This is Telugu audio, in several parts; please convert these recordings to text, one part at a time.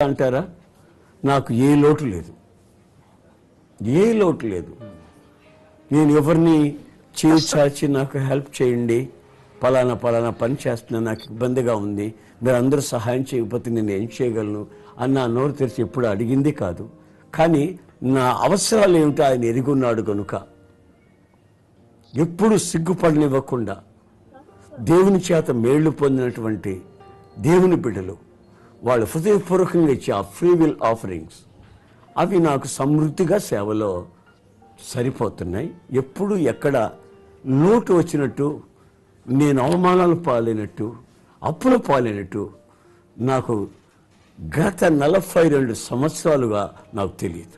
అంటారా? నాకు ఏ లోటు లేదు, ఏ లోటు లేదు. నేను ఎవరిని చేసి నాకు హెల్ప్ చేయండి, పలానా పని చేస్తున్నా, నాకు ఇబ్బందిగా ఉంది, మీరు అందరూ సహాయం చేయకపోతే నేను ఏం చేయగలను అన్న నోరు తెరిచి ఎప్పుడు అడిగింది కాదు. కానీ నా అవసరాలు ఏమిటో ఆయన ఎరుగున్నాడు కనుక ఎప్పుడు సిగ్గుపడనివ్వకుండా దేవుని చేత మేళ్లు పొందినటువంటి దేవుని బిడ్డలు వాళ్ళు హృదయపూర్వకంగా ఇచ్చే ఆ ఫ్రీ విల్ ఆఫరింగ్స్ అవి నాకు సమృద్ధిగా సేవలో సరిపోతున్నాయి. ఎప్పుడు ఎక్కడ లోటు వచ్చినట్టు, నేను అవమానాలు పాలైనట్టు, అప్పులు పాలైనట్టు నాకు గత 42 సంవత్సరాలుగా నాకు తెలియదు.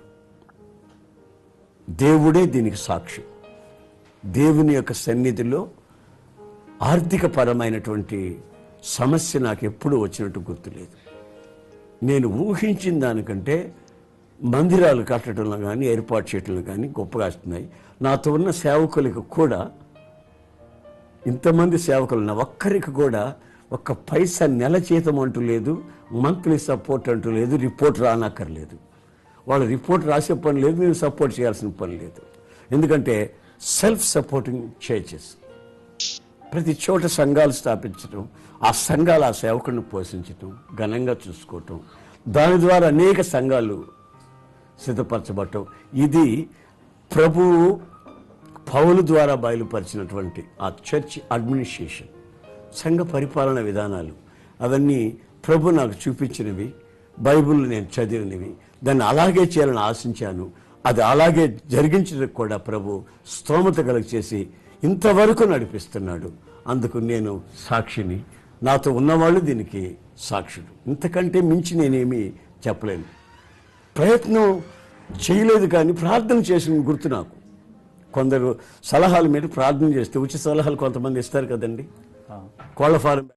దేవుడే దీనికి సాక్షి. దేవుని యొక్క సన్నిధిలో ఆర్థిక పరమైనటువంటి సమస్య నాకు ఎప్పుడూ వచ్చినట్టు గుర్తులేదు. నేను ఊహించిన దానికంటే మందిరాలు కట్టడంలో కానీ ఏర్పాటు చేయడంలో కానీ గొప్పగా వస్తున్నాయి. నాతో ఉన్న సేవకులకు కూడా, ఇంతమంది సేవకులు నా ఒక్కరికి కూడా ఒక్క పైసా నెల జీతం అంటూ లేదు, మంత్లీ సపోర్ట్ అంటూ లేదు, రిపోర్ట్ రానక్కర్లేదు. వాళ్ళు రిపోర్ట్ రాసే పని లేదు, నేను సపోర్ట్ చేయాల్సిన పని లేదు. ఎందుకంటే సెల్ఫ్ సపోర్టింగ్ చర్చెస్, ప్రతి చోట సంఘాలు స్థాపించడం, ఆ సంఘాలు ఆ సేవకుడిని పోషించటం, ఘనంగా చూసుకోవటం, దాని ద్వారా అనేక సంఘాలు సిద్ధపరచబడటం, ఇది ప్రభువు పౌలు ద్వారా బయలుపరిచినటువంటి ఆ చర్చ్ అడ్మినిస్ట్రేషన్, సంఘ పరిపాలన విధానాలు, అవన్నీ ప్రభు నాకు చూపించినవి, బైబిల్ నేను చదివినవి, దాన్ని అలాగే చేయాలని ఆశించాను. అది అలాగే జరిగించడానికి కూడా ప్రభు స్తోమత కలుగ చేసి ఇంతవరకు నడిపిస్తున్నాడు. అందుకు నేను సాక్షిని, నాతో ఉన్నవాళ్ళు దీనికి సాక్షులు. ఇంతకంటే మించి నేనేమీ చెప్పలేను. ప్రయత్నం చేయలేదు కానీ ప్రార్థన చేసిన గుర్తు నాకు. కొందరు సలహాల మీద ప్రార్థన చేస్తే ఉచిత సలహాలు కొంతమంది ఇస్తారు కదండి, కోళ్ళ ఫారం